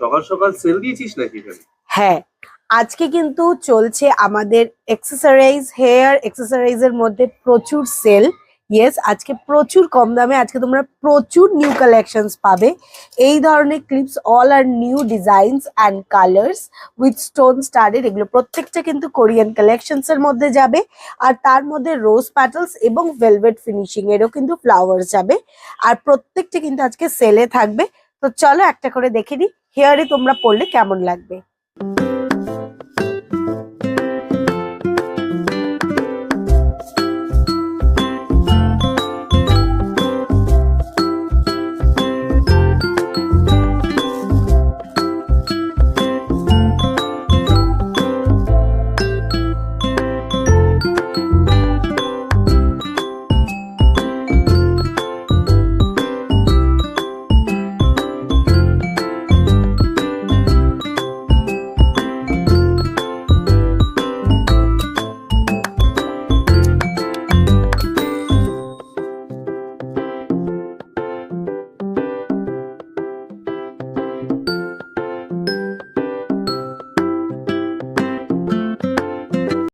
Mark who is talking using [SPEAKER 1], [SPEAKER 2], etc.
[SPEAKER 1] সকাল সকাল সেল দিয়েছিস নাকি এখানে?
[SPEAKER 2] হ্যাঁ, আজকে কিন্তু চলছে আমাদের এক্সেসরিজ, হেয়ার এক্সেসরিজ এর মধ্যে প্রচুর সেল। ইয়েস, আজকে প্রচুর কম দামে আজকে তোমরা প্রচুর নিউ কালেকশনস পাবে। এই ধরনের clips all are new designs and colours with stone studded, এগুলো প্রত্যেকটা কিন্তু কোরিয়ান কালেকশনস এর মধ্যে যাবে। আর তার মধ্যে রোজ প্যাটেলস এবং ভেলভেট ফিনিশিং এরও কিন্তু ফ্লাওয়ার যাবে। আর প্রত্যেকটা কিন্তু আজকে সেলে থাকবে। তো চলো একটা করে দেখে নিই হেয়ারে তোমরা পরলে কেমন লাগবে।